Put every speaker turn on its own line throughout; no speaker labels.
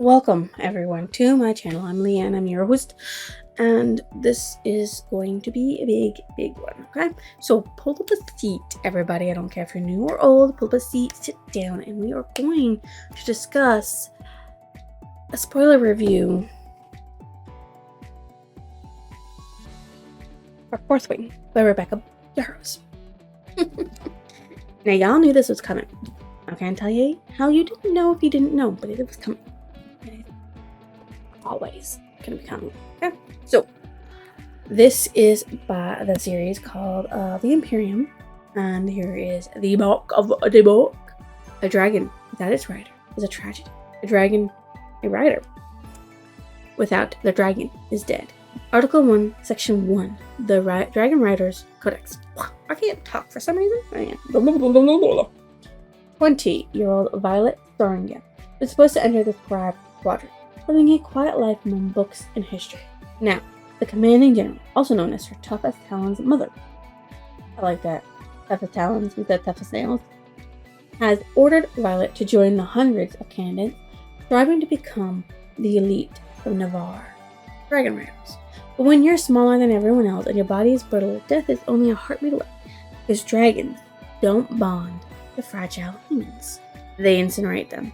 Welcome everyone to my channel. I'm Leanne, I'm your host, and this is going to be a big one, okay? So pull up a seat, everybody. I don't care if you're new or old, pull up a seat, sit down, and we are going to discuss a spoiler review for Fourth Wing by Rebecca Yarros. Now y'all knew this was coming. I can't tell you how you didn't know if you didn't know, but it was coming. Always gonna be coming. Okay, so this is by the series called The Imperium, and here is the book of the book. A dragon without its rider is a tragedy. A dragon, a rider without the dragon is dead. Article 1, Section 1, the Dragon Riders Codex. I can't talk for some reason. 20-year-old Violet Thornhill is supposed to enter the Scribe Quadrant, living a quiet life among books and history. Now, the commanding general, also known as her tough as Talon's mother, I like that, tough as Talons, we said tough as nails, has ordered Violet to join the hundreds of candidates striving to become the elite of Navarre, Dragon Riders. But when you're smaller than everyone else and your body is brittle, death is only a heartbeat away, because dragons don't bond to fragile humans. They incinerate them.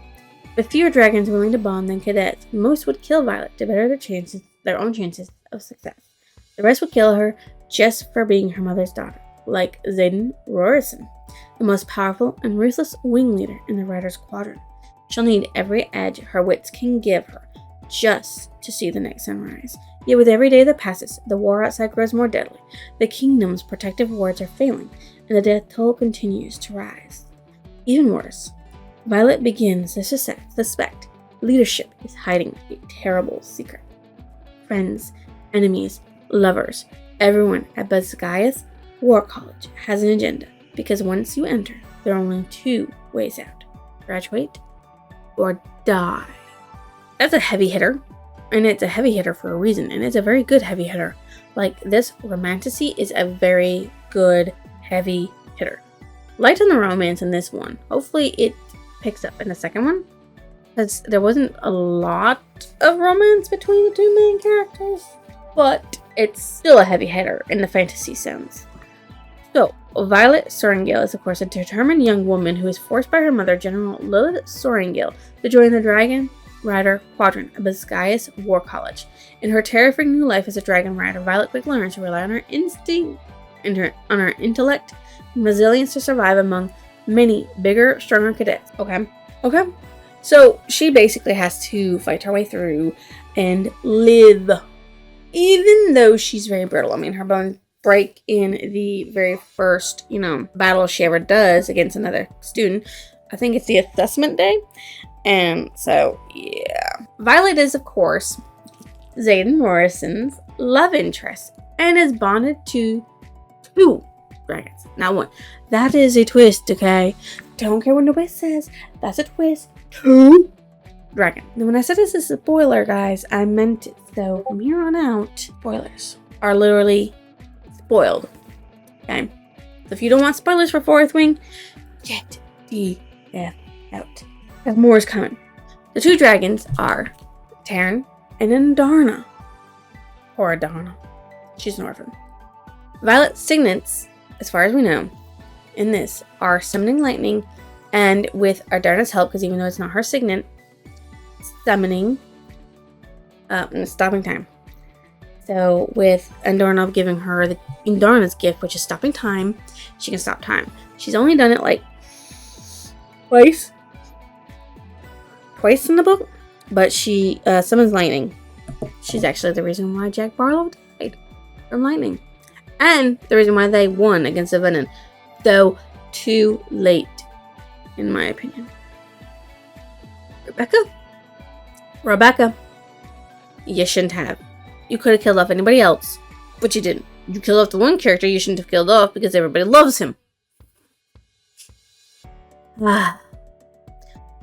With fewer dragons willing to bond than cadets, most would kill Violet to better their own chances of success. The rest would kill her just for being her mother's daughter, like Xaden Rorison, the most powerful and ruthless wing leader in the Riders' Quadrant. She'll need every edge her wits can give her just to see the next sunrise. Yet with every day that passes, the war outside grows more deadly. The kingdom's protective wards are failing, and the death toll continues to rise. Even worse, Violet begins to suspect leadership is hiding a terrible secret. Friends, enemies, lovers, everyone at Basgiath War College has an agenda, because once you enter, there are only two ways out: graduate or die. That's a heavy hitter, and it's a heavy hitter for a reason, and it's a very good heavy hitter. Like, this romantasy is a very good heavy hitter. Light on the romance in this one. Hopefully it picks up in the second one, because there wasn't a lot of romance between the two main characters, but it's still a heavy hitter in the fantasy sense. So, Violet Sorrengail is of course a determined young woman who is forced by her mother, General Lilith Sorrengail, to join the Dragon Rider Quadrant at Basgiath War College. In her terrifying new life as a Dragon Rider, Violet quickly learns to rely on her instinct, on her intellect and resilience to survive among many bigger, stronger cadets. Okay. So she basically has to fight her way through and live, even though she's very brittle. I mean, her bones break in the very first, battle she ever does against another student. I think it's the assessment day. And so, yeah. Violet is, of course, Xaden Morrison's love interest and is bonded to two dragons, not one. That is a twist, okay? Don't care what nobody says. That's a twist. Two dragons. Now, when I said this is a spoiler, guys, I meant it. So from here on out, spoilers are literally spoiled. Okay? So if you don't want spoilers for Fourth Wing, get the F out. Because more is coming. The two dragons are Taryn and Andarna. Or Adarna. She's an orphan. Violet's signets, as far as we know, in this are summoning lightning, and with Adarna's help, because even though it's not her signet, summoning stopping time. So with Andarna giving her the Andarna's gift, which is stopping time, she can stop time. She's only done it like twice in the book, but she summons lightning. She's actually the reason why Jack Barlow died from lightning, and the reason why they won against the Venom. Though too late, in my opinion. Rebecca, you shouldn't have. You could have killed off anybody else, but you didn't. You killed off the one character you shouldn't have killed off because everybody loves him.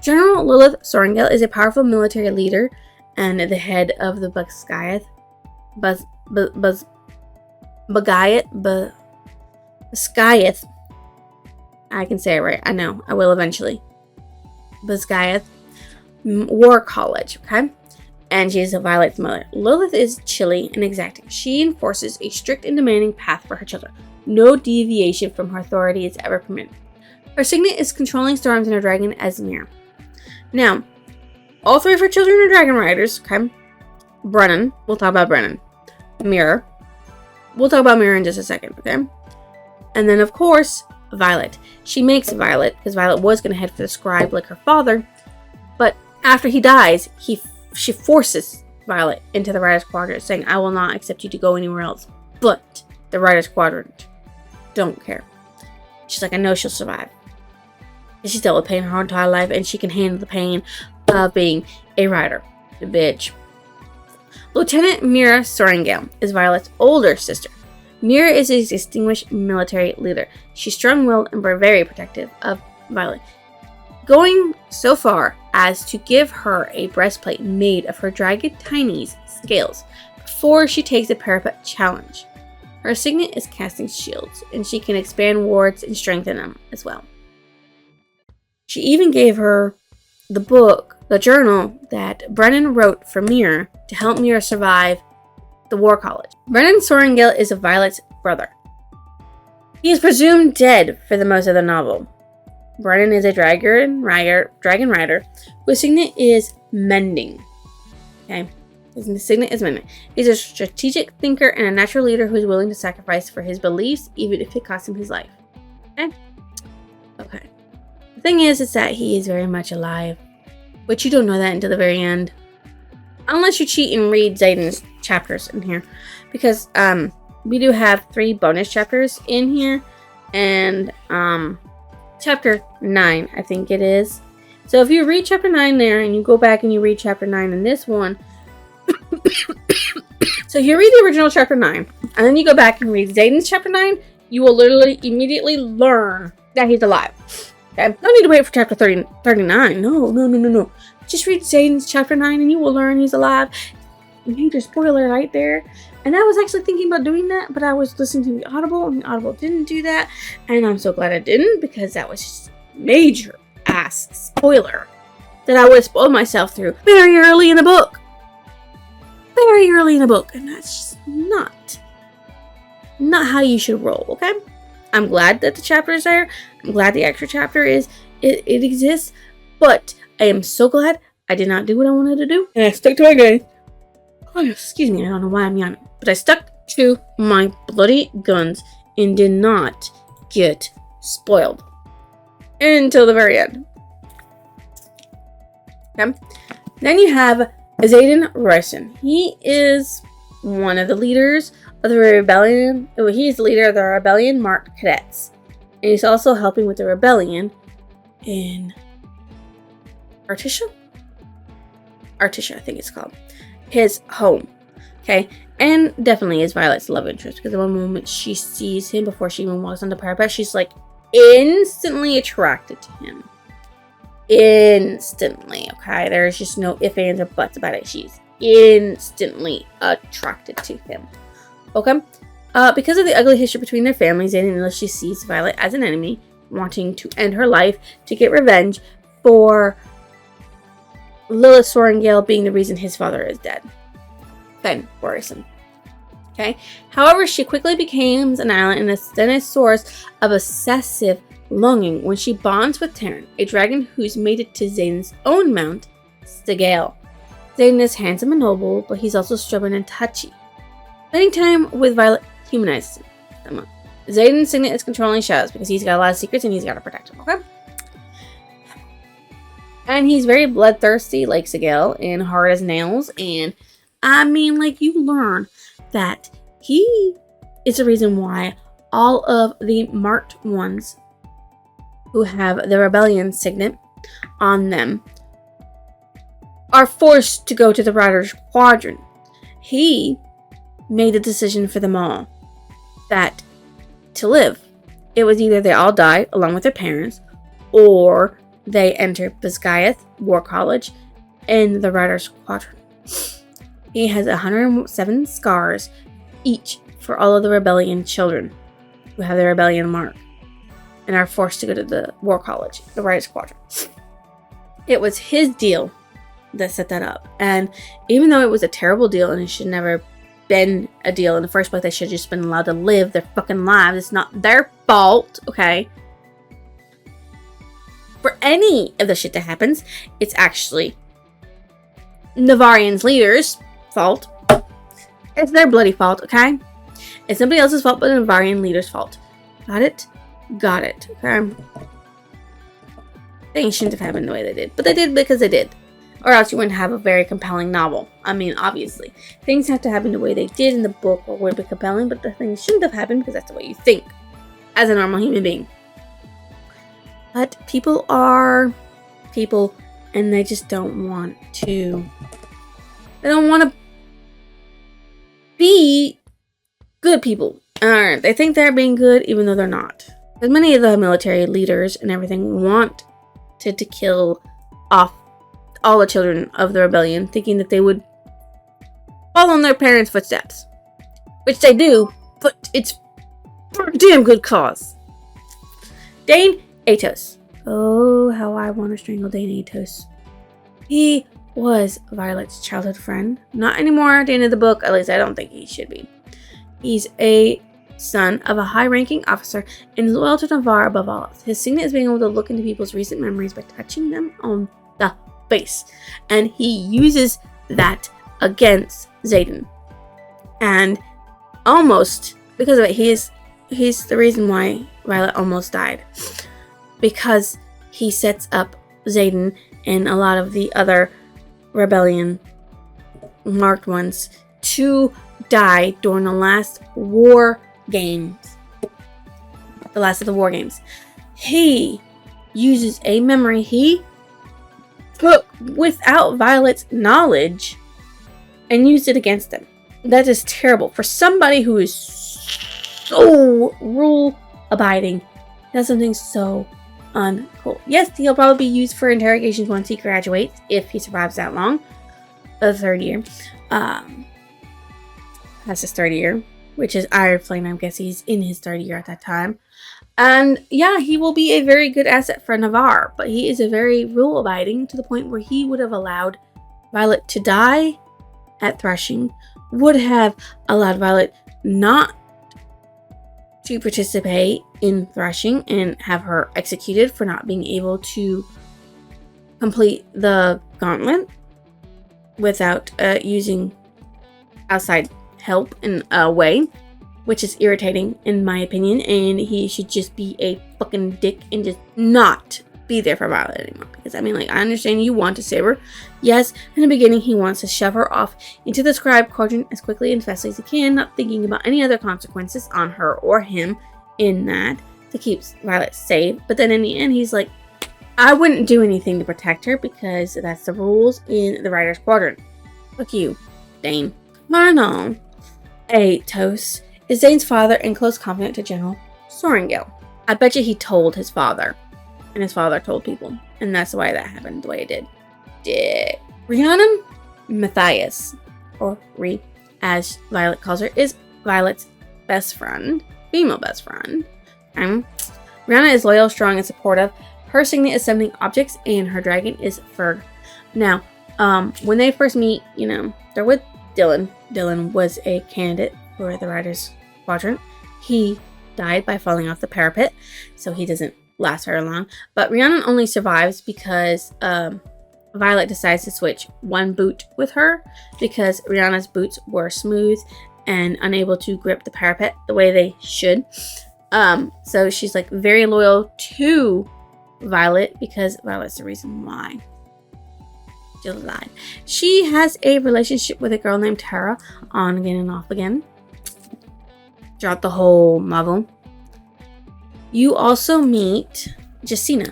General Lilith Sorrengail is a powerful military leader and the head of the Basgiath. I can say it right. I know. I will eventually. Basgiath War College, okay? And she is Violet's mother. Lilith is chilly and exacting. She enforces a strict and demanding path for her children. No deviation from her authority is ever permitted. Her signet is controlling storms and her dragon Esmir. Now, all three of her children are dragon riders, okay? Brennan, we'll talk about Brennan. Mira, we'll talk about Mira in just a second, okay? And then, of course, Violet. She makes Violet, because Violet was going to head for the scribe like her father, but after he dies, she forces Violet into the Riders Quadrant, saying, I will not accept you to go anywhere else. But the Riders Quadrant don't care. She's like, I know she'll survive. And she's dealt with pain her entire life, and she can handle the pain of being a rider. The bitch. Lieutenant Mira Sorengale is Violet's older sister. Mira is a distinguished military leader. She's strong-willed and very protective of Violet, going so far as to give her a breastplate made of her dragon Tiny's scales before she takes a parapet challenge. Her signet is casting shields, and she can expand wards and strengthen them as well. She even gave her the journal that Brennan wrote for Mira to help Mira survive the War College. Brennan Sorengale is Violet's brother. He is presumed dead for the most of the novel. Brennan is a dragon rider whose signet is mending. Okay, his signet is mending. He's a strategic thinker and a natural leader who is willing to sacrifice for his beliefs, even if it costs him his life. Okay. The thing is that he is very much alive, but you don't know that until the very end, unless you cheat and read Xaden's chapters in here, because we do have 3 bonus chapters in here, and chapter 9, I think it is. So if you read chapter 9 there, and you go back and you read chapter 9 in this one, so if you read the original chapter 9, and then you go back and read Xaden's chapter 9, you will literally immediately learn that he's alive. Okay? Don't need to wait for chapter 39. No. Just read Xaden's chapter 9 and you will learn he's alive. Major spoiler right there. And I was actually thinking about doing that, but I was listening to the Audible, and the Audible didn't do that. And I'm so glad I didn't, because that was just a major ass spoiler that I would have spoiled myself through very early in the book. Very early in the book. And that's just not how you should roll, okay? I'm glad that the chapter is there. I'm glad the extra chapter it exists. But I am so glad I did not do what I wanted to do. And I stuck to my game. Oh, excuse me, I don't know why I'm yawning. But I stuck to my bloody guns and did not get spoiled until the very end. Okay. Then you have Xaden Royston. He is one of the leaders of the rebellion. He's the leader of the rebellion marked cadets. And he's also helping with the rebellion in Artisha, I think it's called. His home. Okay. And definitely is Violet's love interest, because the one moment she sees him before she even walks on the parapet, she's like instantly attracted to him. Instantly. Okay. There's just no ifs, ands, or buts about it. She's instantly attracted to him. Okay. Because of the ugly history between their families, and she sees Violet as an enemy, wanting to end her life to get revenge for Lilith Sorengale being the reason his father is dead. Then worrisome. Okay. However, she quickly becomes an ally and a source of obsessive longing when she bonds with Terran, a dragon who's mated to Xaden's own mount, Stegale. Xaden is handsome and noble, but he's also stubborn and touchy. Spending time with Violet humanizes him. Xaden's signet is controlling shadows because he's got a lot of secrets and he's got to protect them. Okay. And he's very bloodthirsty, like Stegale, and hard as nails. And I mean, like, you learn that he is the reason why all of the marked ones who have the rebellion signet on them are forced to go to the Riders Quadrant. He made the decision for them all that to live, it was either they all die along with their parents, or they enter Bisgayeth War College in the Riders Quadrant. He has 107 scars, each for all of the rebellion children who have the rebellion mark and are forced to go to the War College, the Riders Quadrant. It was his deal that set that up. And even though it was a terrible deal and it should never been a deal in the first place, they should have just been allowed to live their fucking lives. It's not their fault, okay? For any of the shit that happens, it's actually Navarian's leaders' fault. It's their bloody fault, okay? It's somebody else's fault, but the Navarian leader's fault. Got it? Got it, okay? Things shouldn't have happened the way they did, but they did because they did. Or else you wouldn't have a very compelling novel. I mean, obviously. Things have to happen the way they did in the book or would be compelling, but the things shouldn't have happened because that's the way you think as a normal human being. But people are people, and they just don't want to... They don't want to be good people. They think they're being good even though they're not. Because many of the military leaders and everything want to kill off all the children of the rebellion, thinking that they would follow in their parents' footsteps. Which they do, but it's for a damn good cause. Dane Atos. Oh, how I want to strangle Dane Atos. He was Violet's childhood friend. Not anymore at the end of the book, at least I don't think he should be. He's a son of a high-ranking officer and is loyal to Navarre above all else. His signet is being able to look into people's recent memories by touching them on the face. And he uses that against Xaden. And almost, because of it, he's the reason why Violet almost died. Because he sets up Xaden and a lot of the other rebellion marked ones to die during the last war games. The last of the war games. He uses a memory he took without Violet's knowledge and used it against them. That is terrible. For somebody who is so rule abiding, does something so uncool. Yes, he'll probably be used for interrogations once he graduates, if he survives that long. The third year. That's his third year, which is Iron Flame. I guess he's in his third year at that time. And yeah, he will be a very good asset for Navarre, but he is a very rule-abiding to the point where he would have allowed Violet to die at Threshing, would have allowed Violet not to participate in Threshing and have her executed for not being able to complete the gauntlet without using outside help in a way, which is irritating in my opinion, and he should just be a fucking dick and just not be there for Violet anymore. Because I mean, like, I understand you want to save her. Yes, in the beginning he wants to shove her off into the scribe quadrant as quickly and fastly as he can, not thinking about any other consequences on her or him in that to keep Violet safe. But then in the end he's like, I wouldn't do anything to protect her because that's the rules in the Writer's Quadrant. Fuck you, Dane. Marnal Atos is Dane's father and close confidant to General Sorengale. I bet you he told his father, and his father told people, and that's why that happened the way it did. Dick. Rhiannon Matthias, or Rhi, as Violet calls her, is Violet's best friend, female best friend. Rhiannon is loyal, strong, and supportive. Her signet is summoning objects, and her dragon is Ferg. Now, when they first meet, you know, they're with Dylan. Dylan was a candidate for the Writer's Quadrant. He died by falling off the parapet, so he doesn't last very long. But Rhiannon only survives because Violet decides to switch one boot with her because Rhiannon's boots were smooth and unable to grip the parapet the way they should. So she's like very loyal to Violet because Violet's the reason why she lied. She has a relationship with a girl named Tara on again and off again throughout the whole novel. You also meet Jacina.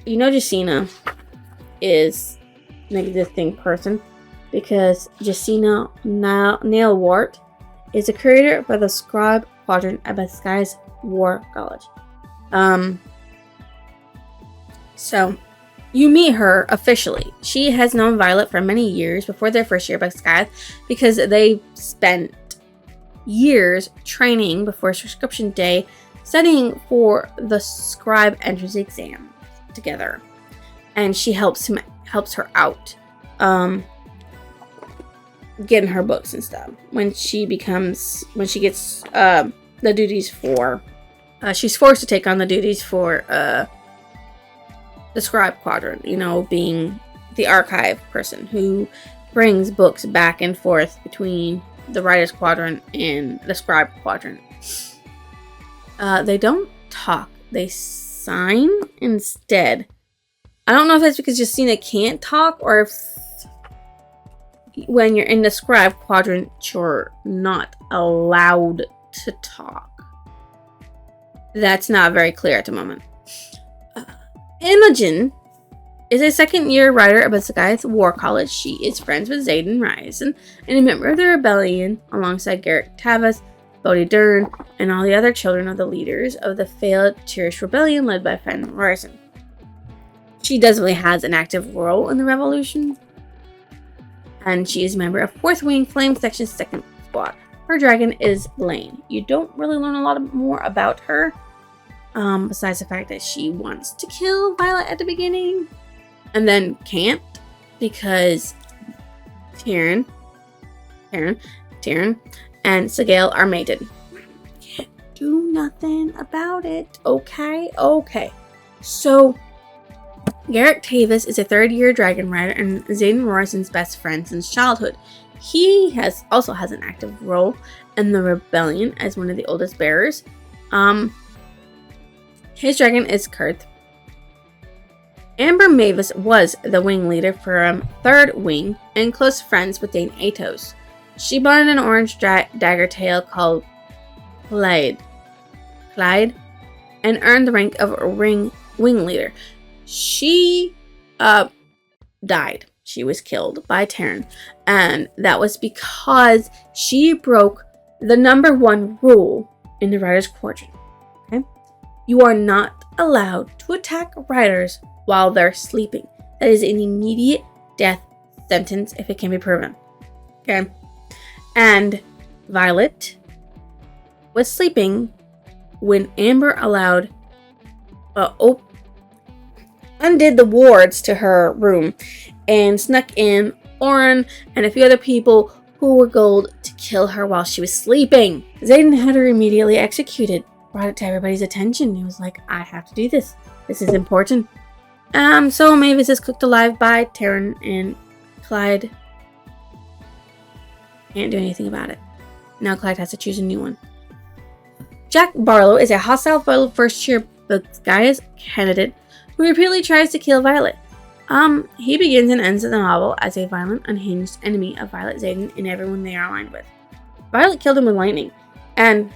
You know Jacina is an existing person because Jacina Nailwart is a curator for the Scribe Quadrant at Basquiat's War College. So you meet her officially. She has known Violet for many years before their first year at Basquiat because they spent years training before subscription day, studying for the scribe entrance exam together. and she helps her out, getting her books and stuff. When she gets the duties for, she's forced to take on the duties for the scribe quadrant, being the archive person who brings books back and forth between the writer's quadrant and the scribe quadrant. They don't talk, they sign instead. I don't know if that's because Justina can't talk, or if when you're in the scribe quadrant you're not allowed to talk. That's not very clear at the moment. Imogen is a second-year writer at Besagath War College. She is friends with Xaden Ryzen and a member of the rebellion alongside Garrick Tavis, Bodhi Dern, and all the other children of the leaders of the failed Tirish rebellion led by Fen Ryzen. She definitely has an active role in the revolution, and she is a member of 4th Wing Flame Section 2nd Squad. Her dragon is Lane. You don't really learn a lot more about her, besides the fact that she wants to kill Violet at the beginning, and then can't because Tyrion and Sigale are mated. Can't do nothing about it. Okay. So Garrick Tavis is a 3rd-year dragon rider and Xaden Royson's best friend since childhood. He also has an active role in the rebellion as one of the oldest bearers. His dragon is Kurth. Amber Mavis was the wing leader from 3rd Wing and close friends with Dane Atos. She bonded an orange dagger tail called Clyde, and earned the rank of wing leader. She died. She was killed by Terran, and that was because she broke the number 1 rule in the Riders' Quadrant. Okay? You are not allowed to attack riders while they're sleeping. That is an immediate death sentence if it can be proven. Okay? And Violet was sleeping when Amber undid the wards to her room and snuck in Oren and a few other people who were gold to kill her while she was sleeping. Xaden had her immediately executed, brought it to everybody's attention. He was like, I have to do this. This is important. So Mavis is cooked alive by Terran, and Clyde can't do anything about it. Now Clyde has to choose a new one. Jack Barlow is a hostile fellow first-year Besagath candidate who repeatedly tries to kill Violet. He begins and ends the novel as a violent, unhinged enemy of Violet, Xaden, and everyone they are aligned with. Violet killed him with lightning, and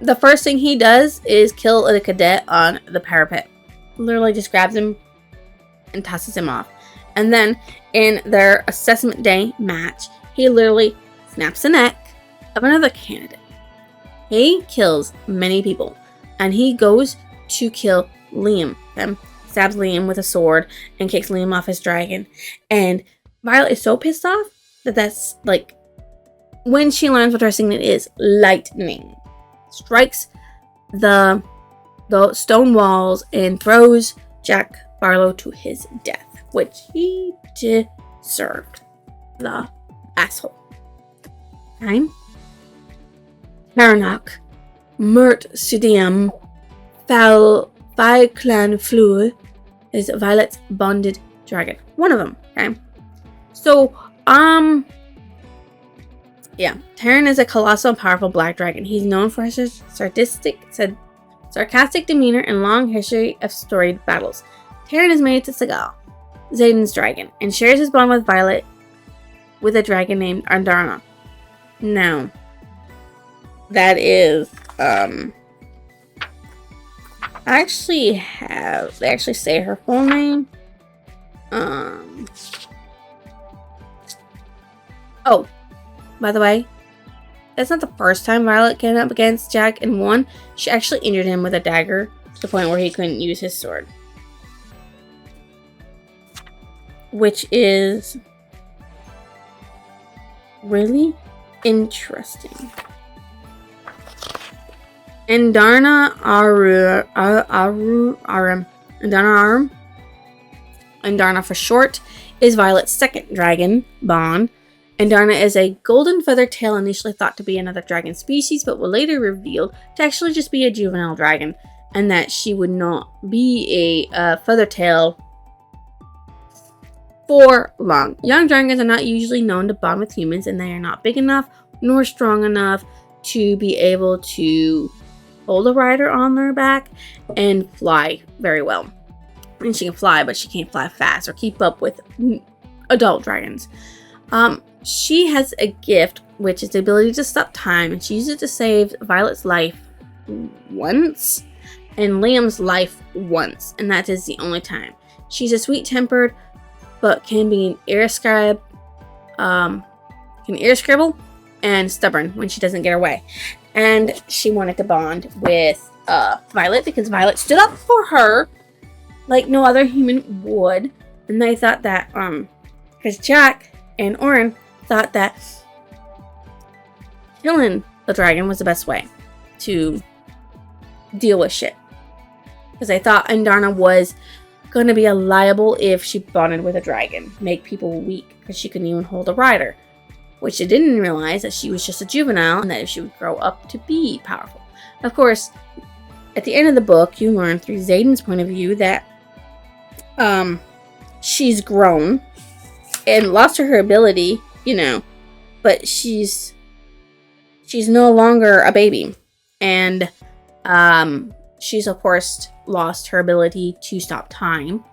the first thing he does is kill a cadet on the parapet. Literally just grabs him and tosses him off. And then in their assessment day match, he literally snaps the neck of another candidate. He kills many people, and he goes to kill Liam. Stabs Liam with a sword and kicks Liam off his dragon. And Violet is so pissed off that's like, when she learns what her signet is, lightning strikes the stone walls and throws Jack Barlow to his death, which he deserved. The asshole. Okay? Taranok, Mert Sudium, Clan Fleur is Violet's bonded dragon. One of them, okay? So, yeah. Terran is a colossal and powerful black dragon. He's known for his sarcastic demeanor and long history of storied battles. Terran is mated to Sigale, Xaden's dragon, and shares his bond with Violet with a dragon named Andarna. Now, that is, they actually say her full name. Oh, by the way, that's not the first time Violet came up against Jack and won. She actually injured him with a dagger to the point where he couldn't use his sword. Which is really interesting. And Darna Arum Andarna for short, is Violet's second dragon, Bond. Andarna is a golden feathered tail initially thought to be another dragon species, but will later revealed to actually just be a juvenile dragon, and that she would not be a feather tail for long. Young dragons are not usually known to bond with humans, and they are not big enough nor strong enough to be able to hold a rider on their back and fly very well. And she can fly, but she can't fly fast or keep up with adult dragons. She has a gift, which is the ability to stop time, and she uses it to save Violet's life once and Liam's life once, and that is the only time. She's a sweet-tempered, but can be an ear scribble and stubborn when she doesn't get her way. And she wanted to bond with Violet because Violet stood up for her like no other human would, and they thought that because Jack and Oren thought that killing the dragon was the best way to deal with shit. Because they thought Andarna was going to be liable if she bonded with a dragon, make people weak, because she couldn't even hold a rider. Which they didn't realize that she was just a juvenile and that she would grow up to be powerful. Of course, at the end of the book, you learn through Xaden's point of view that she's grown and lost her ability, but she's no longer a baby, and she's of course lost her ability to stop time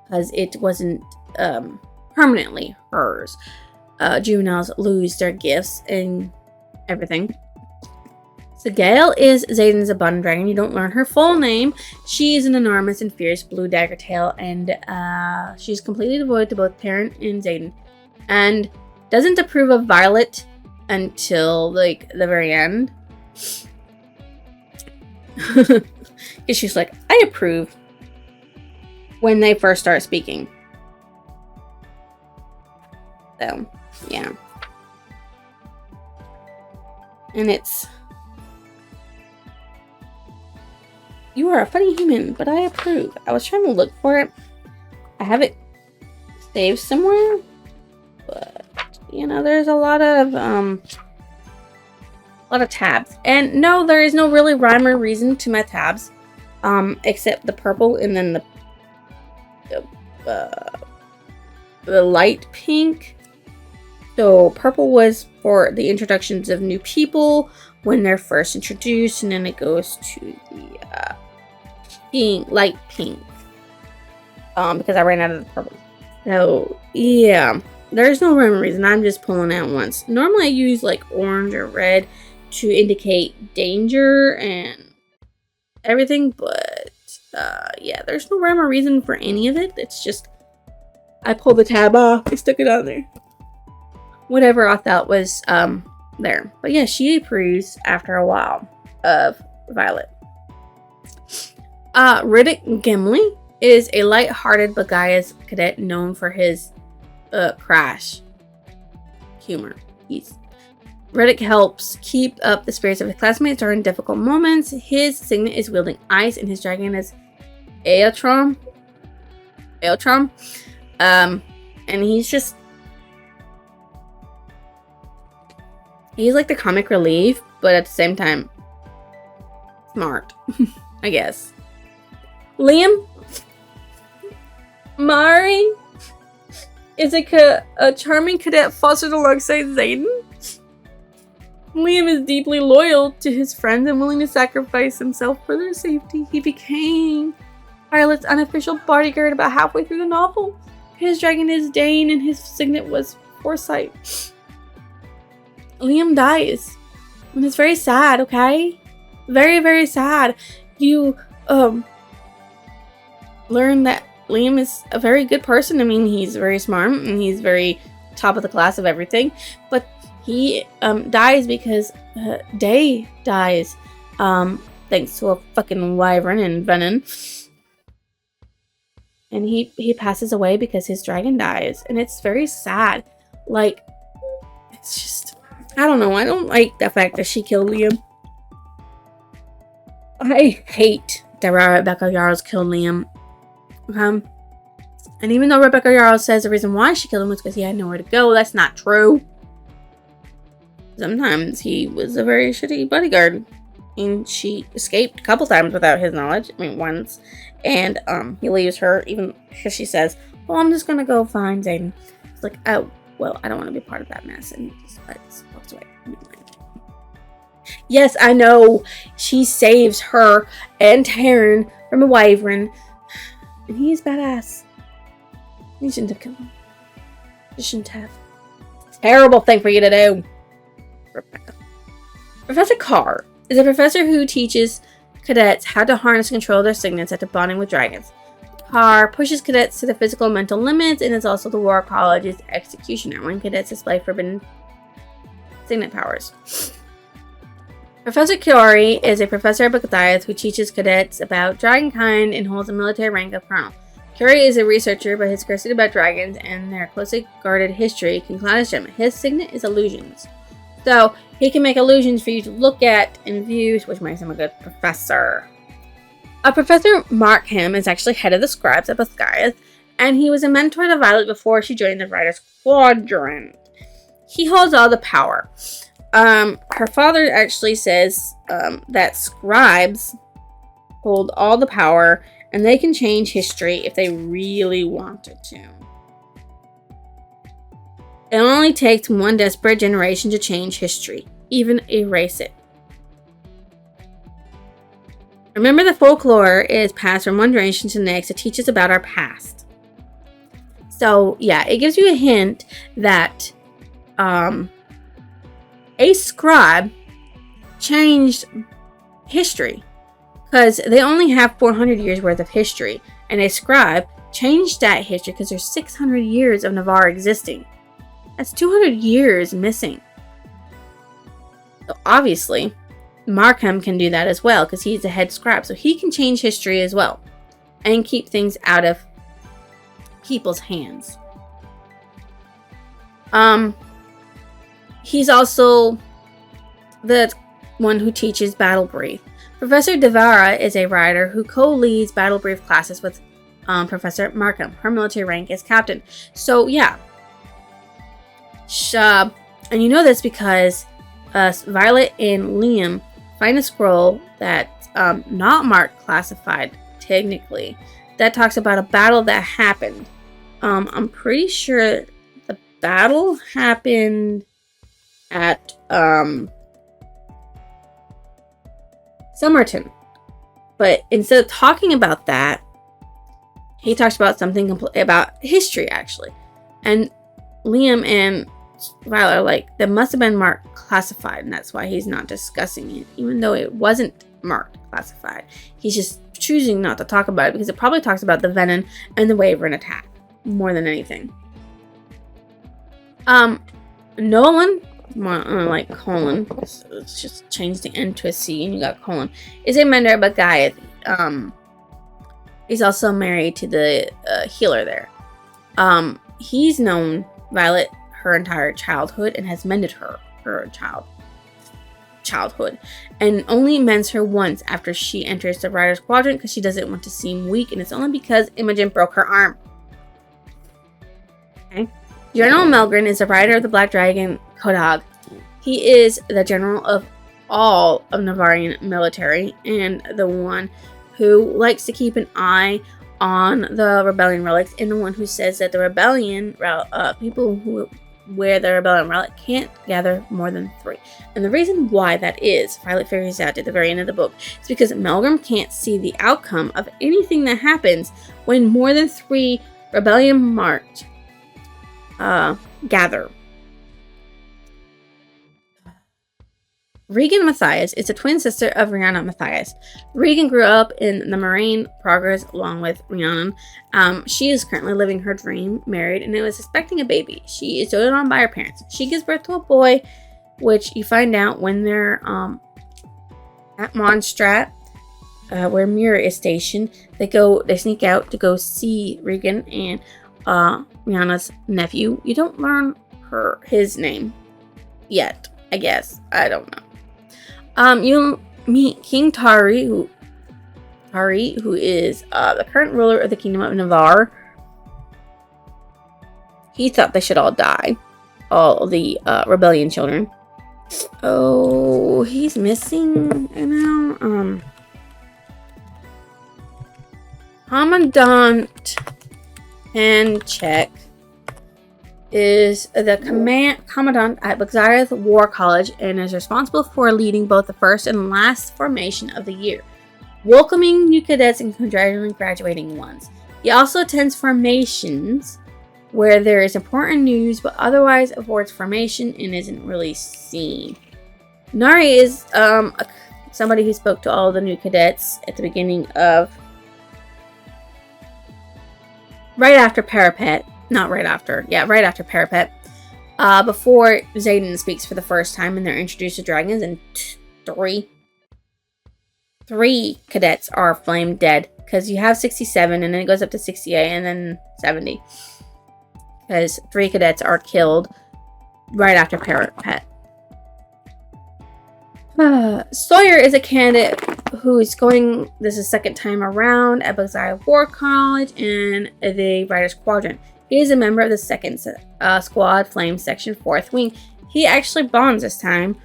because it wasn't permanently hers. Juveniles lose their gifts and everything. So Gale is Xaden's abundant dragon. You don't learn her full name. She is an enormous and fierce blue dagger tail, and she's completely devoted to both Perrin and Xaden, and doesn't approve of Violet until like the very end. Because she's like, I approve when they first start speaking. So, yeah. And it's, you are a funny human, but I approve. I was trying to look for it. I have it saved somewhere, but there's a lot of tabs. And no, there is no really rhyme or reason to my tabs, except the purple and then the light pink. So purple was for the introductions of new people when they're first introduced, and then it goes to the light pink, because I ran out of the purple. So yeah, there's no rhyme or reason. I'm just pulling out once. Normally I use like orange or red to indicate danger and everything, but yeah, there's no rhyme or reason for any of it. It's just I pulled the tab off, I stuck it on there. Whatever I thought was there. But yeah, she approves after a while of Violet. Riddick Gimli is a light-hearted Bagaya's cadet known for his crash humor. Riddick helps keep up the spirits of his classmates during difficult moments. His signet is wielding ice, and his dragon is Aeltron. And he's like the comic relief, but at the same time, smart, I guess. Liam Mari is a charming cadet fostered alongside Xaden. Liam is deeply loyal to his friends and willing to sacrifice himself for their safety. He became Violet's unofficial bodyguard about halfway through the novel. His dragon is Dane, and his signet was Foresight. Liam dies, and it's very sad, okay? Very, very sad. You learn that Liam is a very good person. I mean, he's very smart, and he's very top of the class of everything, but he dies because Day dies, thanks to a fucking wyvern and venom. And he passes away because his dragon dies, and it's very sad. Like, it's just, I don't know. I don't like the fact that she killed Liam. I hate that Rebecca Yarros killed Liam. And even though Rebecca Yarrow says the reason why she killed him was because he had nowhere to go, that's not true. Sometimes he was a very shitty bodyguard. And she escaped a couple times without his knowledge. I mean, once. And he leaves her, even because she says, well, I'm just going to go find Zayden. It's like, oh, well, I don't want to be part of that mess. And just walks away. Yes, I know. She saves her and Taryn from a wyvern. And he is badass. You shouldn't have killed him. You shouldn't have. Terrible thing for you to do. Rebecca. Professor Carr is a professor who teaches cadets how to harness and control their signets after bonding with dragons. Carr pushes cadets to the physical and mental limits and is also the War College's executioner when cadets display forbidden signet powers. Professor Kiori is a professor at Goliath who teaches cadets about dragonkind and holds a military rank of colonel. Kiori is a researcher, but his curiosity about dragons and their closely guarded history can cloud his judgment. His signet is illusions. So, he can make illusions for you to look at and view, which makes him a good professor. Professor Markham is actually head of the scribes at Goliath, and he was a mentor to Violet before she joined the Writers' Quadrant. He holds all the power. Her father actually says that scribes hold all the power, and they can change history if they really wanted to. It only takes one desperate generation to change history, even erase it. Remember, the folklore is passed from one generation to the next to teach us about our past. So, yeah, it gives you a hint that a scribe changed history. Because they only have 400 years worth of history. And a scribe changed that history because there's 600 years of Navarre existing. That's 200 years missing. So obviously, Markham can do that as well because he's the head scribe. So he can change history as well and keep things out of people's hands. He's also the one who teaches Battle Brief. Professor Devara is a writer who co-leads Battle Brief classes with Professor Markham. Her military rank is captain. So yeah. And you know this because Violet and Liam find a scroll that's not marked classified, technically, that talks about a battle that happened. I'm pretty sure the battle happened at Somerton. But instead of talking about that, he talks about something about history, actually. And Liam and Violet are like, that must have been marked classified, and that's why he's not discussing it, even though it wasn't marked classified. He's just choosing not to talk about it because it probably talks about the venom and the wyvern attack more than anything. Nolan, like Colin, let's just change the N to a C and you got Colin, is a mentor but Goliath. He's also married to the healer there. He's known Violet her entire childhood and has mended her childhood, and only mends her once after she enters the Writers' Quadrant because she doesn't want to seem weak, and it's only because Imogen broke her arm. Okay. General Melgren is the writer of the Black Dragon Kodag. He is the general of all of Navarrian military and the one who likes to keep an eye on the rebellion relics, and the one who says that the rebellion people who wear the rebellion relic can't gather more than 3. And the reason why that is, Violet figures out at the very end of the book, is because Melgren can't see the outcome of anything that happens when more than 3 rebellion marked gather. Regan Matthias is a twin sister of Rhiannon Matthias. Regan grew up in the Moraine Progress along with Rhiannon. She is currently living her dream, married, and is expecting a baby. She is doted on by her parents. She gives birth to a boy, which you find out when they're at Mondstadt, where Mira is stationed. They sneak out to go see Regan and Rhiannon's nephew. You don't learn his name yet, I guess. I don't know. You meet King Tari, who Hari, who is the current ruler of the Kingdom of Navarre. He thought they should all die. All the rebellion children. Oh, he's missing now. Commandant Panchek is the commandant at Bexareth War College and is responsible for leading both the first and last formation of the year, welcoming new cadets and congratulating graduating ones. He also attends formations where there is important news, but otherwise avoids formation and isn't really seen. Nari is somebody who spoke to all the new cadets at the beginning of right after Parapet. Right after Parapet. Before Xaden speaks for the first time and they're introduced to dragons, and three cadets are flame dead. Because you have 67 and then it goes up to 68 and then 70. Because 3 cadets are killed right after Parapet. Sawyer is a candidate who's going, this is second time around at Bexareth War College in the Riders Quadrant. He is a member of the 2nd Squad Flame Section 4th Wing. He actually bonds this time,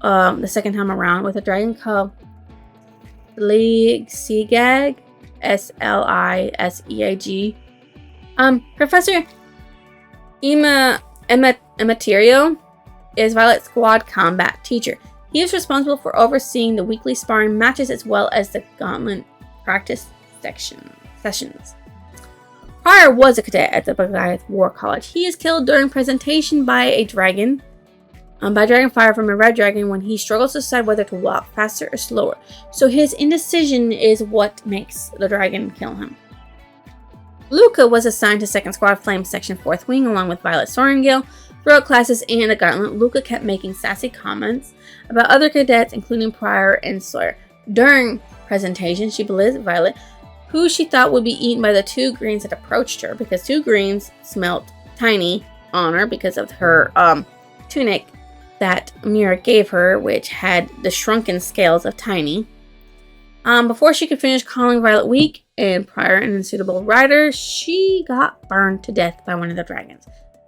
the second time around, with a dragon called Sliseag, Sliseag. Professor Ematerio is Violet Squad combat teacher. He is responsible for overseeing the weekly sparring matches as well as the gauntlet practice sessions. Pryor was a cadet at the Bexareth War College. He is killed during presentation by a dragon, by dragon fire from a red dragon when he struggles to decide whether to walk faster or slower. So his indecision is what makes the dragon kill him. Luca was assigned to 2nd Squad Flame Section 4th Wing along with Violet Sorengale. Throughout classes and the gauntlet, Luca kept making sassy comments about other cadets, including Pryor and Sawyer. During presentation, she belittles Violet, who she thought would be eaten by the 2 greens that approached her, because 2 greens smelt tiny on her because of her tunic that Mira gave her, which had the shrunken scales of tiny. Before she could finish calling Violet weak and Pryor an unsuitable rider, she got burned to death by one of the dragons.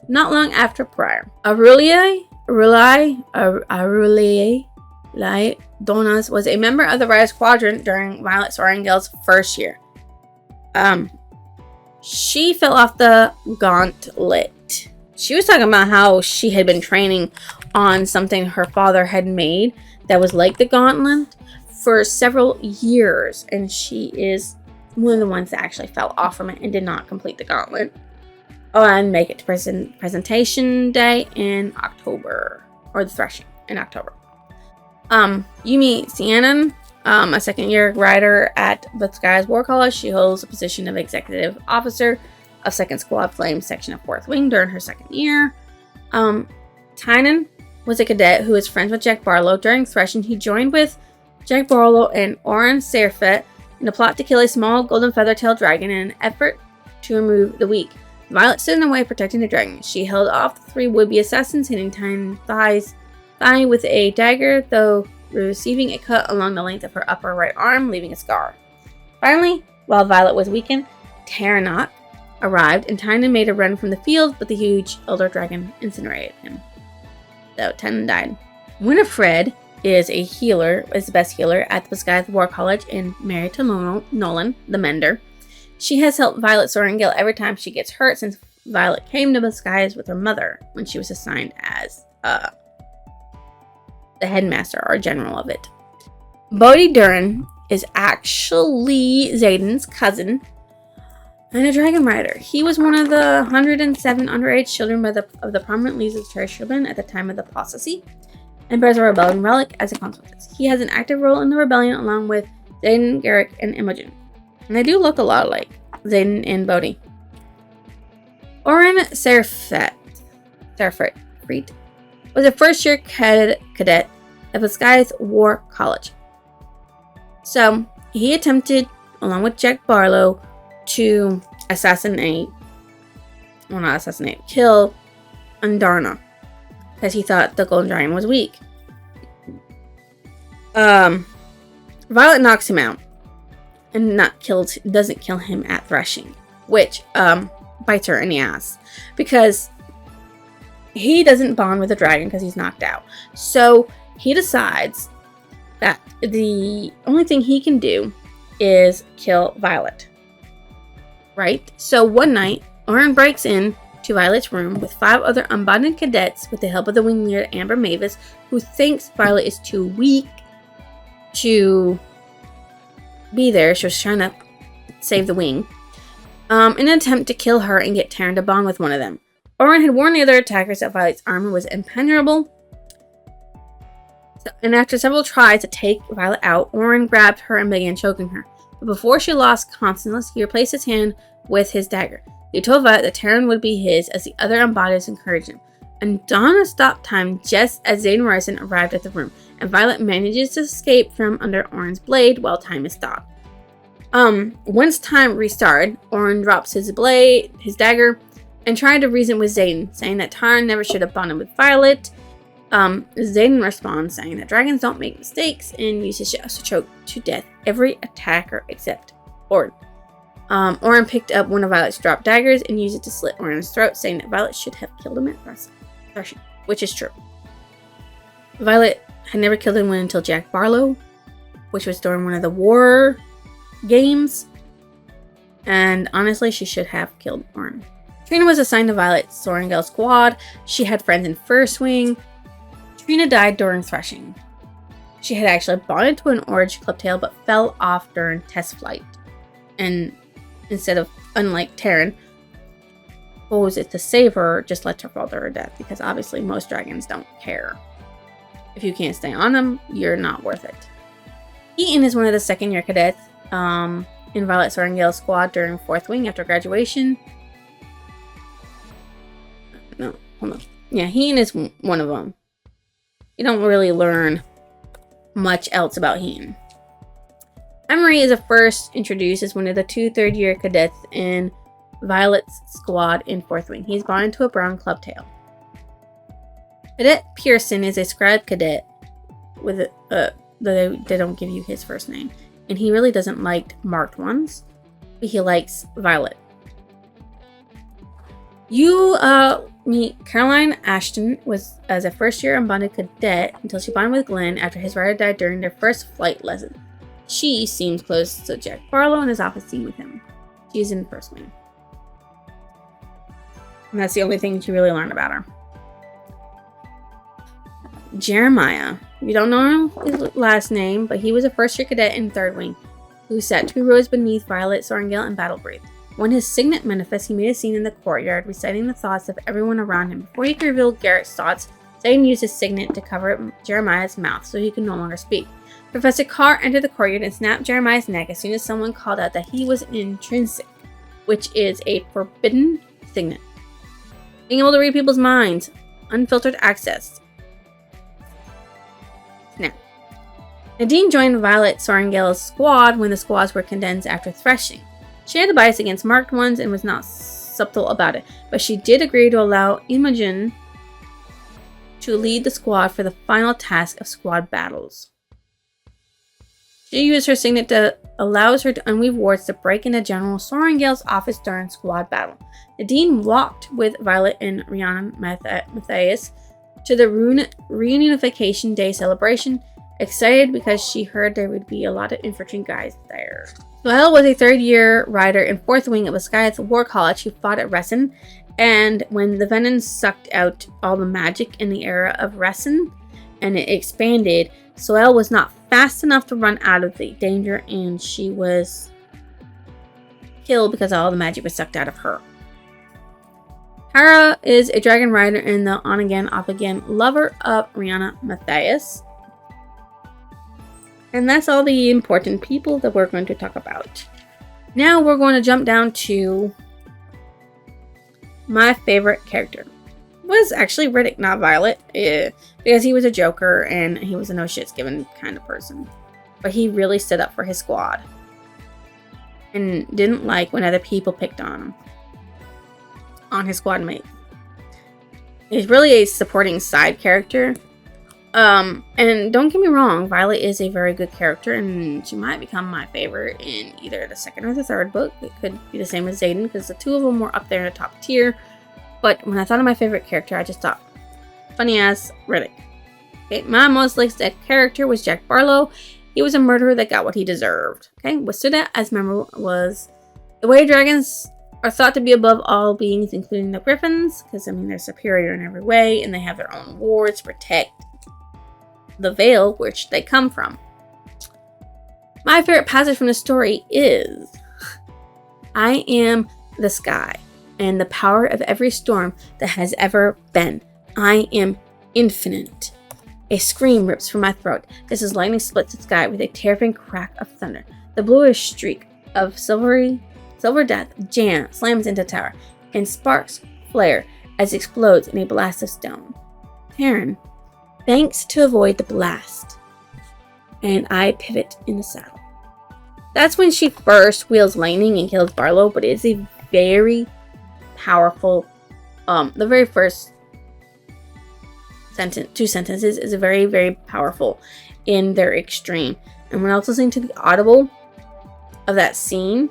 Not long after Pryor, Aurelie Donas was a member of the Riders Quadrant during Violet Sorengale's first year. She fell off the gauntlet. She was talking about how she had been training on something her father had made that was like the gauntlet for several years, and she is one of the ones that actually fell off from it and did not complete the gauntlet. And make it to presentation day in October, or the threshing in October. Yumi Sianan, a second-year rider at Bexareth War College. She holds the position of executive officer of 2nd Squad Flame Section of 4th Wing during her second year. Tynan was a cadet who is friends with Jack Barlow. During threshing, he joined with Jack Barlow and Oren Serfet in a plot to kill a small golden feather-tailed dragon in an effort to remove the weak. Violet stood in the way, protecting the dragon. She held off the 3 would-be assassins, hitting Tynan's thigh with a dagger, though receiving a cut along the length of her upper right arm, leaving a scar. Finally, while Violet was weakened, Terranok arrived, and Tynan made a run from the field, but the huge elder dragon incinerated him. So Tynan died. Winifred is the best healer at the Bexareth War College and married to Nolan, the Mender. She has helped Violet Sorengale every time she gets hurt since Violet came to Bexareth with her mother when she was assigned as the headmaster or general of it. Bodhi Duran is actually Xaden's cousin and a dragon rider. He was one of the 107 underage children of the prominent leaders of Cherry Children at the time of the apostasy, and bears a rebellion relic as a consequence. He has an active role in the rebellion along with Xaden, Garrick, and Imogen. And they do look a lot like Xaden and Bodhi. Oren Serfet was a first-year cadet at Bexareth War College. So, he attempted, along with Jack Barlow, to kill Andarna, because he thought the Golden Dragon was weak. Violet knocks him out, and doesn't kill him at threshing, which bites her in the ass because he doesn't bond with the dragon because he's knocked out. So he decides that the only thing he can do is kill Violet. Right? So one night, Orin breaks in to Violet's room with 5 other unbonded cadets with the help of the wing leader Amber Mavis, who thinks Violet is too weak to be there. She was trying to save the wing. In an attempt to kill her and get Taryn to bond with one of them. Orin had warned the other attackers that Violet's armor was impenetrable. And after several tries to take Violet out, Orin grabbed her and began choking her. But before she lost consciousness, he replaced his hand with his dagger. He told Violet that Taryn would be his as the other embodies encouraged him. And Donna stopped time just as Zayden Ryerson arrived at the room, and Violet manages to escape from under Orin's blade while time is stopped. Once time restarted, Orin drops his dagger, and tried to reason with Zayden, saying that Taryn never should have bonded with Violet. Zayden responds saying that dragons don't make mistakes and uses just to choke to death every attacker except Orin. Orin picked up one of Violet's dropped daggers and used it to slit Orin's throat, saying that Violet should have killed him at threshing, which is true. Violet had never killed anyone until Jack Barlow, which was during one of the war games, and honestly, she should have killed Orin. Trina was assigned to Violet's Sorrengail squad. She had friends in First Wing. Trina died during threshing. She had actually bonded to an orange clubtail but fell off during test flight. And unlike Taryn, chose it to save her, just let her fall to her death, because obviously most dragons don't care. If you can't stay on them, you're not worth it. Eaton is one of the second-year cadets in Violet Sorrengail's squad during 4th Wing after graduation. No, hold on. Yeah, Heaton is one of them. You don't really learn much else about Heaton. Emery is first introduced as one of the 2 third-year cadets in Violet's squad in 4th Wing. He's bonded to a brown clubtail. Cadet Pearson is a scribe cadet with they don't give you his first name. And he really doesn't like marked ones, but he likes Violet. You meet Caroline Ashton was as a first-year unbonded cadet until she bonded with Glenn after his rider died during their first flight lesson. She seems close to Jack Barlow and is often seen with him. She's in First Wing. And that's the only thing you really learn about her. Jeremiah. You don't know his last name, but he was a first-year cadet in 3rd Wing who sat 2 rows beneath Violet Sorrengail and battle breathed. When his signet manifest, he made a scene in the courtyard, reciting the thoughts of everyone around him. Before he could reveal Garrett's thoughts, Zayden used his signet to cover Jeremiah's mouth so he could no longer speak. Professor Carr entered the courtyard and snapped Jeremiah's neck as soon as someone called out that he was an intrinsic, which is a forbidden signet. Being able to read people's minds, unfiltered access. Now, Nadine joined Violet Sorrengail's squad when the squads were condensed after threshing. She had a bias against marked ones and was not subtle about it, but she did agree to allow Imogen to lead the squad for the final task of squad battles. She used her signet that allows her to unweave wards to break into General Sorrengail's office during squad battle. Nadine walked with Violet and Rihanna Matthias to the Reunification Day celebration, excited because she heard there would be a lot of infantry guys there. Soel was a 3rd-year rider in 4th Wing of Ascaiath War College who fought at Ressen, and when the Venom sucked out all the magic in the era of Ressen and it expanded, Soel was not fast enough to run out of the danger, and she was killed because all the magic was sucked out of her. Hera is a dragon rider and the on-again, off-again lover of Rihanna Matthias. And that's all the important people that we're going to talk about. Now we're going to jump down to my favorite character. It was actually Riddick, not Violet, because he was a joker and he was a no-shits-given kind of person. But he really stood up for his squad and didn't like when other people picked on him, on his squad mate. He's really a supporting side character. And don't get me wrong, Violet is a very good character, and she might become my favorite in either the second or the third book. It could be the same as Xaden, because the two of them were up there in the top tier. But when I thought of my favorite character, I just thought, funny ass Riddick. Okay, my most liked character was Jack Barlow. He was a murderer that got what he deserved. Okay, what stood out as memorable was the way dragons are thought to be above all beings, including the griffins, because I mean they're superior in every way, and they have their own wards to protect the Vale which they come from. My favorite passage from the story is, I am the sky and the power of every storm that has ever been. I am infinite. A scream rips from my throat just as lightning splits the sky with a terrifying crack of thunder. The bluish streak of silver death slams into the tower, and sparks flare as it explodes in a blast of stone. Taryn banks to avoid the blast, and I pivot in the saddle. That's when she first wheels lightning and kills Barlow, but it's a very powerful, the very first two sentences is a very, very powerful in their extreme. And when I was listening to the audible of that scene,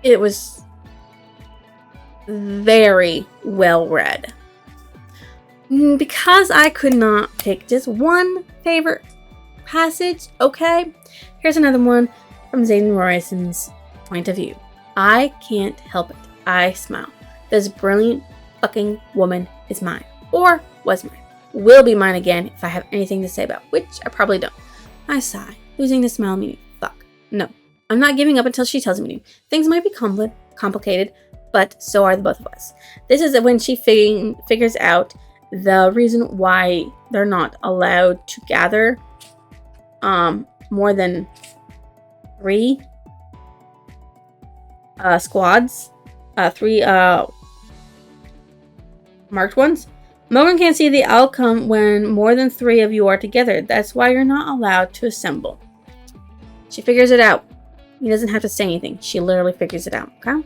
it was very well read. Because I could not pick just one favorite passage, okay, here's another one from Xaden Royson's point of view. I can't help it. I smile. This brilliant fucking woman is mine. Or was mine. Will be mine again if I have anything to say about, which I probably don't. I sigh, losing the smile meaning. Fuck. No. I'm not giving up until she tells me to. Things might be complicated, but so are the both of us. This is when she figures out the reason why they're not allowed to gather more than 3 squads, 3 marked ones. Morgan can't see the outcome when more than 3 of you are together. That's why you're not allowed to assemble. She figures it out. He doesn't have to say anything. She literally figures it out, okay?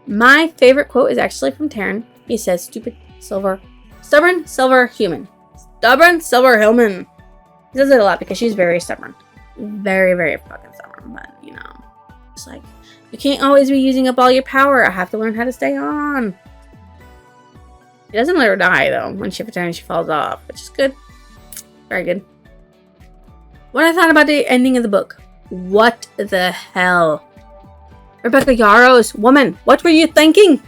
My favorite quote is actually from Taryn. He says, stubborn silver human. Stubborn silver human. He says it a lot because she's very stubborn. Very, very fucking stubborn. But, you know, it's like, you can't always be using up all your power. I have to learn how to stay on. He doesn't let her die, though, when she pretends she falls off, which is good. Very good. What I thought about the ending of the book. What the hell? Rebecca Yarros, woman, what were you thinking?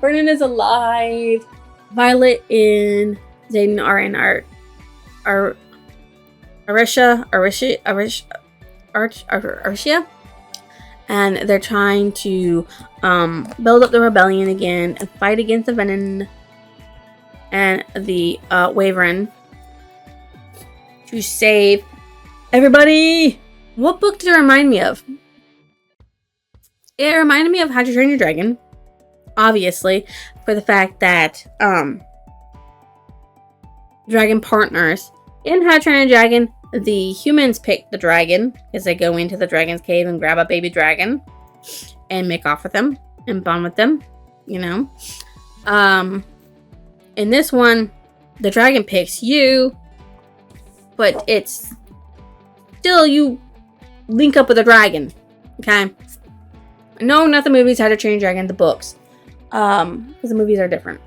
Brennan is alive. Violet and Xaden are in Arishia, and they're trying to build up the rebellion again and fight against the Venom and the Wyvern to save everybody. What book did it remind me of? It reminded me of How to Train Your Dragon, obviously, for the fact that dragon partners. In How to Train Your Dragon, the humans pick the dragon because they go into the dragon's cave and grab a baby dragon and make off with them and bond with them, you know. In this one, the dragon picks you, but it's still you link up with a dragon, okay? No, not the movies, How to Train Your Dragon, the books, because the movies are different.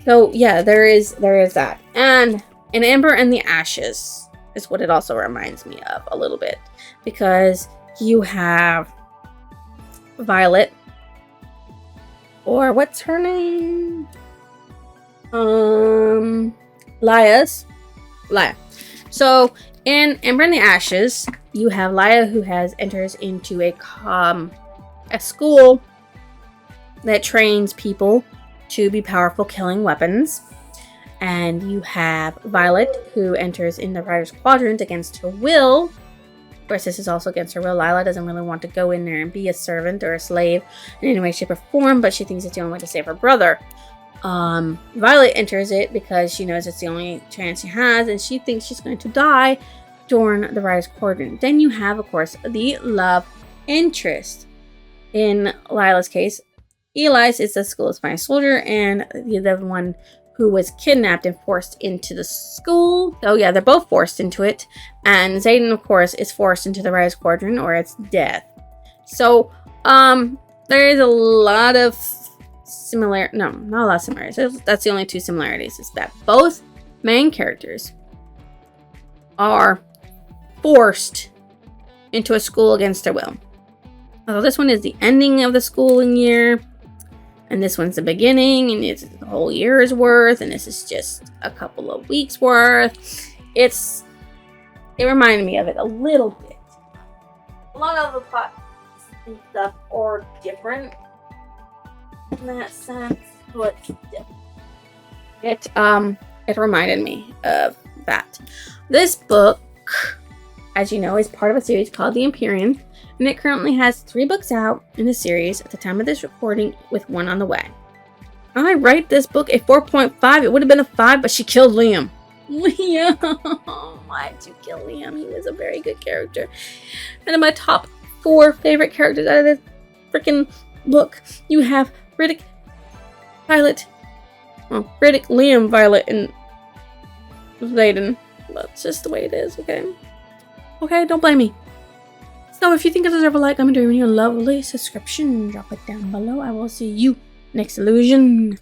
So yeah, there is that. And in Amber and the Ashes is what it also reminds me of a little bit, because you have Violet, or what's her name? Laya. So in Amber and the Ashes, you have Laya who enters into a school that trains people to be powerful killing weapons. And you have Violet, who enters in the Rider's Quadrant against her will. Of course, this is also against her will. Lila doesn't really want to go in there and be a servant or a slave in any way, shape, or form, but she thinks it's the only way to save her brother. Violet enters it because she knows it's the only chance she has, and she thinks she's going to die during the Rider's Quadrant. Then you have, of course, the love interest. In Lila's case, Eli's is the school's finest soldier, and the one who was kidnapped and forced into the school. Oh yeah, they're both forced into it. And Zayden, of course, is forced into the Rise Squadron, or it's death. So, there is a lot of no, not a lot of similarities. That's the only two similarities, is that both main characters are forced into a school against their will. Although this one is the ending of the schooling year, and this one's the beginning, and it's the whole year's worth, and this is just a couple of weeks worth. It reminded me of it a little bit. A lot of the plots and stuff are different in that sense, but it reminded me of that. This book, as you know, is part of a series called The Empyrean, and it currently has 3 books out in the series at the time of this recording, with 1 on the way. I rate this book a 4.5. It would have been a 5, but she killed Liam. Liam! Why'd you kill Liam? He was a very good character. And in my top 4 favorite characters out of this freaking book, you have Riddick, Violet, Riddick, Liam, Violet, and Zayden. That's just the way it is, okay? Okay, don't blame me. So if you think I deserve a like, comment, or even a lovely subscription, drop it down below. I will see you next illusion.